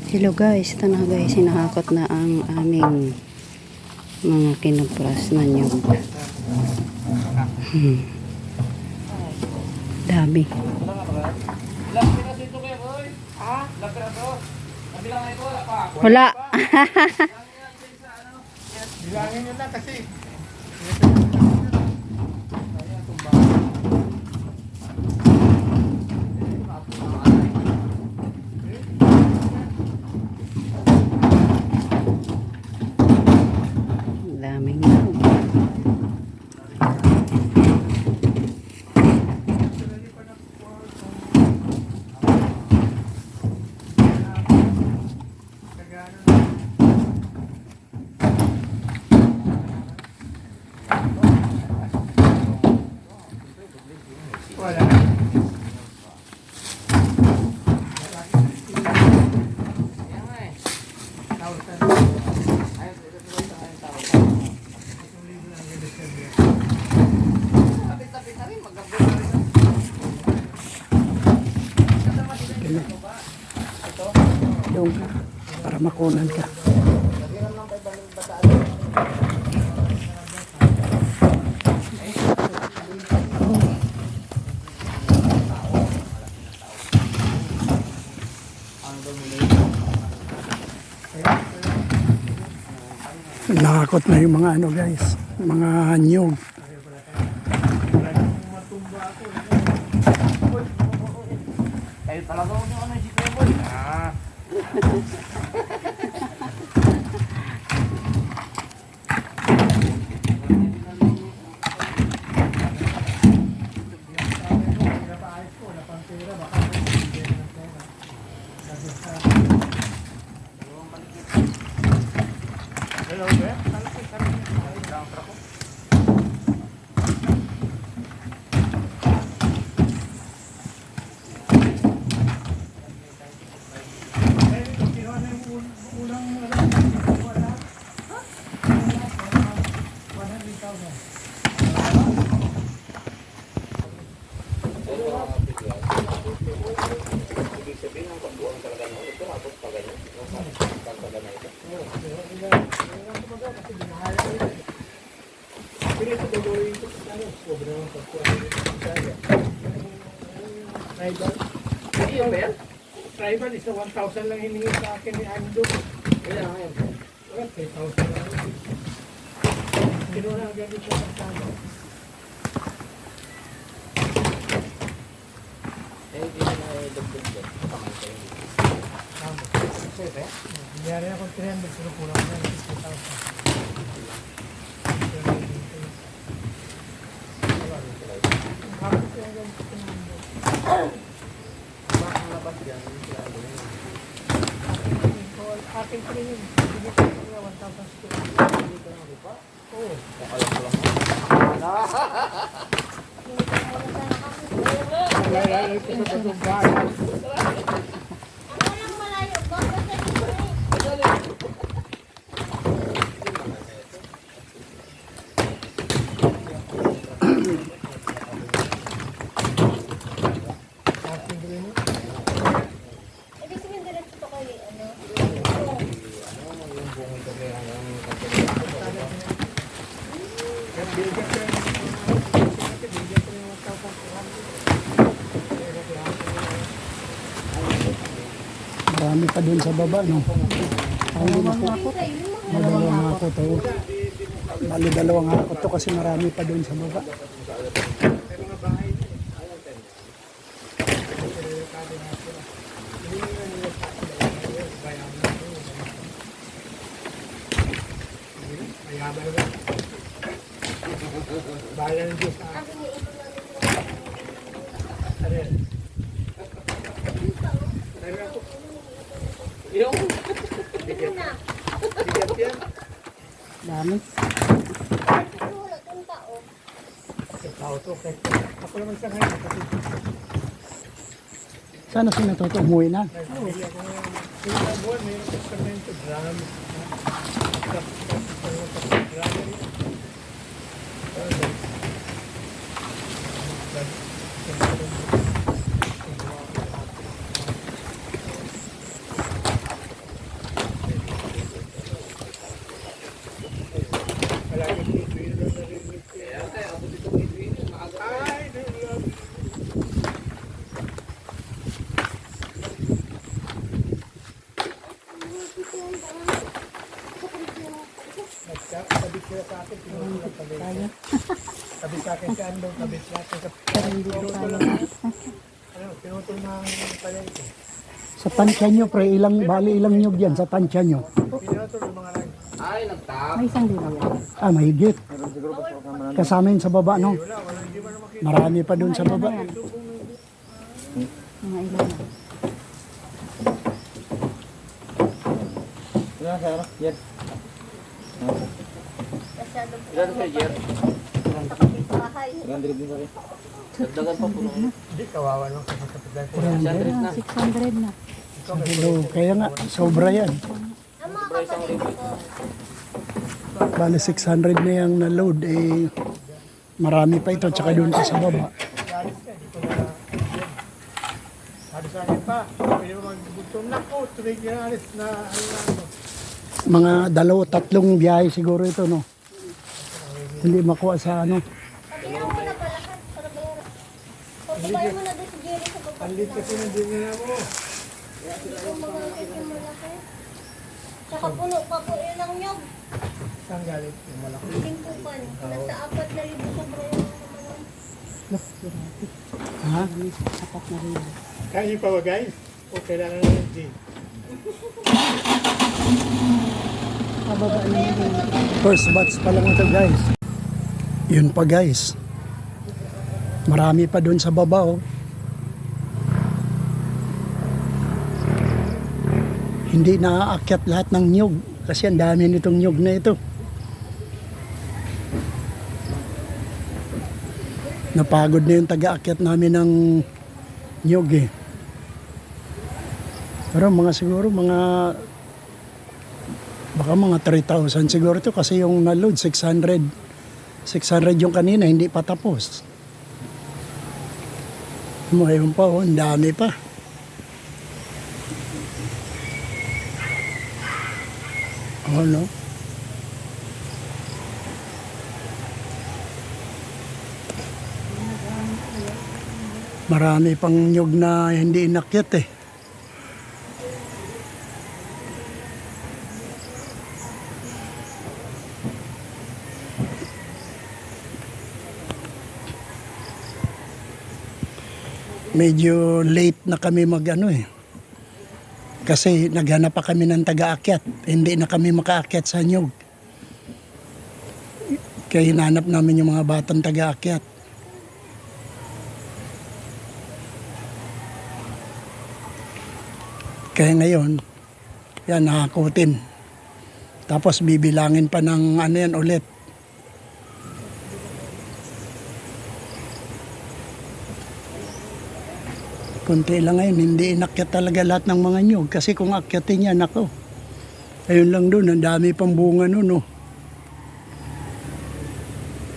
Hello guys, ito na guys, hinahakot na ang aming mga kinupras na nyug. Dami. Wala. Bilangin nyo na kasi. Daming nyug. Wala. Doon ka, para makunan ka. Nakakot na yung mga ano guys, mga nyug. Kayo talaga mo yung ano si Kuya Boy. Hello, Kuya. Tribal is 1,000 lang hiningi sa akin ni Ando. Kaya ngayon. 3,000 lang. Kinuha agad ito sa kanya. Hindi na dagdag ko. Biyari ako 300 pero kulang na 60,000. Aking pa rin yun. Bigyan ko na 1,000 square. Bigyan ko lang pa? Oo. Alam ko lang. Marami pa dun sa baba, no? Dalawang hakot, oh. Bali, dalawang hakot to kasi marami pa dun sa baba. Bayan ng Diyos. Yung Dami. Ako naman sa ngayon. Sana si natuto umuwi na. Akin si Andong kabit natin sa Pero hindi ko kaya. pinutol ng palengke. Sa tansya nyo, pre, ilang nyug yan sa tansya nyo? Ay, nagtap. May isang libo yan. Ah, mahigit. Kasama yun sa baba, no? Marami pa dun sa baba. Mga ilan na. Ilan sa ano? Yan. Ilan sa Jer? Ilan din sa rin. Dagdagan pa puno. Hindi, kawawa lang sa kapital. 100 na. 600 na. Hello, kaya nga, sobra yan. Sobra isang libo. Bale, 600 na yung na-load. Eh, marami pa ito, tsaka doon pa sa baba. Mga 2-3 biyahe siguro ito, no? Hindi makuha sa ano. Pagkira mo na pala ka, para bayaran. Pagkabayan mo na doon si Jerry sa baba. Alit kasi na din na mo. Yung mga itim malaki. Tsaka puno pa po yun ang nyog. Saan galit yung malaki? Tingkupan. Nasa 4,000 sobra yung naman. Ha? Apat na rin. Kaya pa ba guys? O kailangan na ng gin? Pababa na yun. First batch pa lang ito guys. Yun pa guys. Marami pa doon sa baba oh. Hindi naaakyat lahat ng nyug kasi ang dami nitong nyug na ito. Napagod na yung taga-akyat namin ng nyug eh. Pero mga siguro baka mga 3,000 siguro to kasi yung na-load 600 yung kanina hindi pa tapos. Mayroon pa oh, ang dami pa. Oh no. Marami pang nyug na hindi inakyat eh. Medyo late na kami mag-ano eh. Kasi naghanap pa kami ng taga-akyat. Hindi na kami makaakyat sa nyug. Kaya hinanap namin yung mga batang taga-akyat. Kaya ngayon, yan nakakutin. Tapos bibilangin pa ng ano yan ulit. Kunti lang ngayon, hindi inakyat talaga lahat ng mga nyug. Kasi kung akyatin yan, ako. Ayun lang doon, ang dami pang bunga noon, no.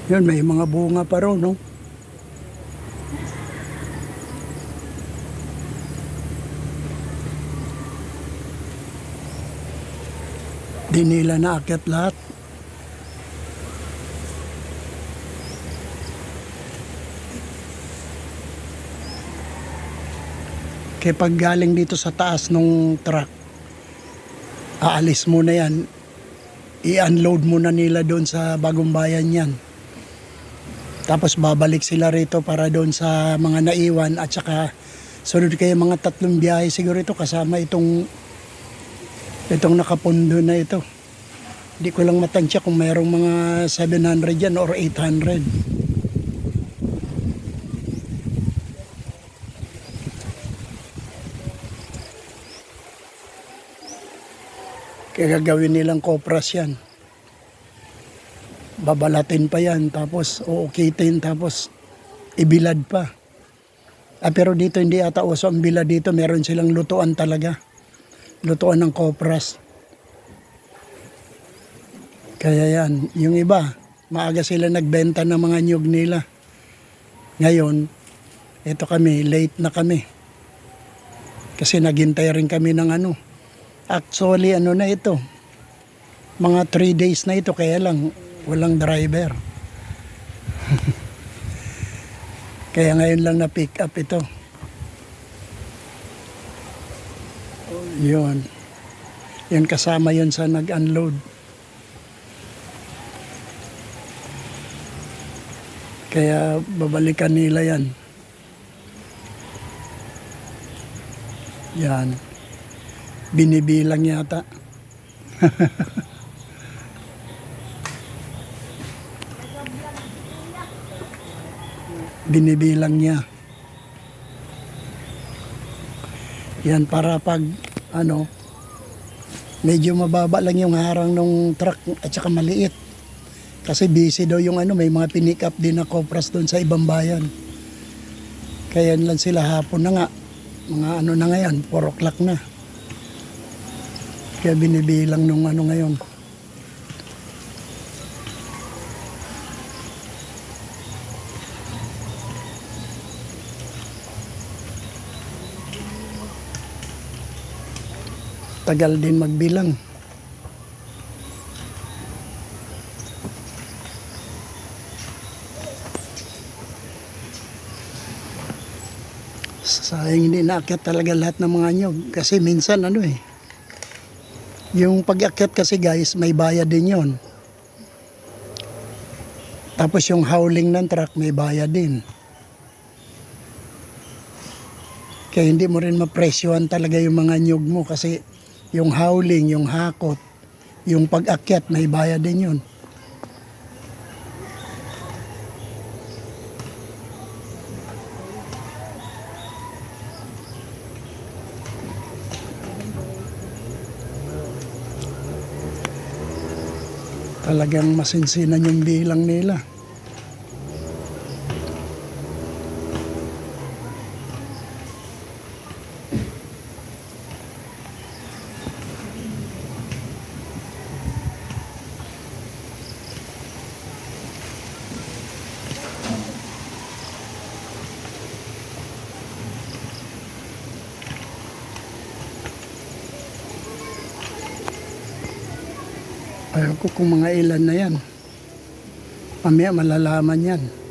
Yun, may mga bunga pa rin, no. Di nila naakyat lahat. Kaya pag galing dito sa taas nung truck, aalis muna yan. I-unload muna nila doon sa Bagong Bayan yan. Tapos babalik sila rito para doon sa mga naiwan at saka sunod kayo mga 3 biyahe siguro ito kasama itong nakapundo na ito. Hindi ko lang matansya kung mayroong mga 700 yan or 800. Kaya gagawin nilang kopras yan. Babalatin pa yan, tapos uukitin, tapos ibilad pa. Pero dito hindi ata uso ang bilad dito, meron silang lutuan talaga. Lutuan ng kopras. Kaya yan, yung iba, maaga sila nagbenta ng mga nyug nila. Ngayon, ito kami, late na kami. Kasi naghintay rin kami ng ano. Actually, ano na ito, mga 3 days na ito, kaya lang walang driver. Kaya ngayon lang na pick up ito. Yun. Yun kasama yun sa nag-unload. Kaya babalikan nila yan. Yan. Binibilang yata. Binibilang niya. Yan para pag ano, medyo mababa lang yung harang ng truck at saka maliit. Kasi busy daw yung ano, may mga pinick up din na Copras doon sa ibang bayan. Kaya lang sila hapon na nga. Mga ano na ngayon, 4 o'clock na. Kaya binibilang nung ano ngayon. Tagal din magbilang. Sayang hindi naakyat talaga lahat ng mga nyog. Kasi minsan ano eh. Yung pag-akyat kasi guys, may bayad din yon. Tapos yung howling ng truck, may bayad din. Kaya hindi mo rin mapresyohan talaga yung mga nyog mo kasi yung howling, yung hakot, yung pag-akyat, may bayad din yun. Talagang masinsinan yung bilang nila. Ayaw ko kung mga ilan na yan. Mamaya malalaman yan.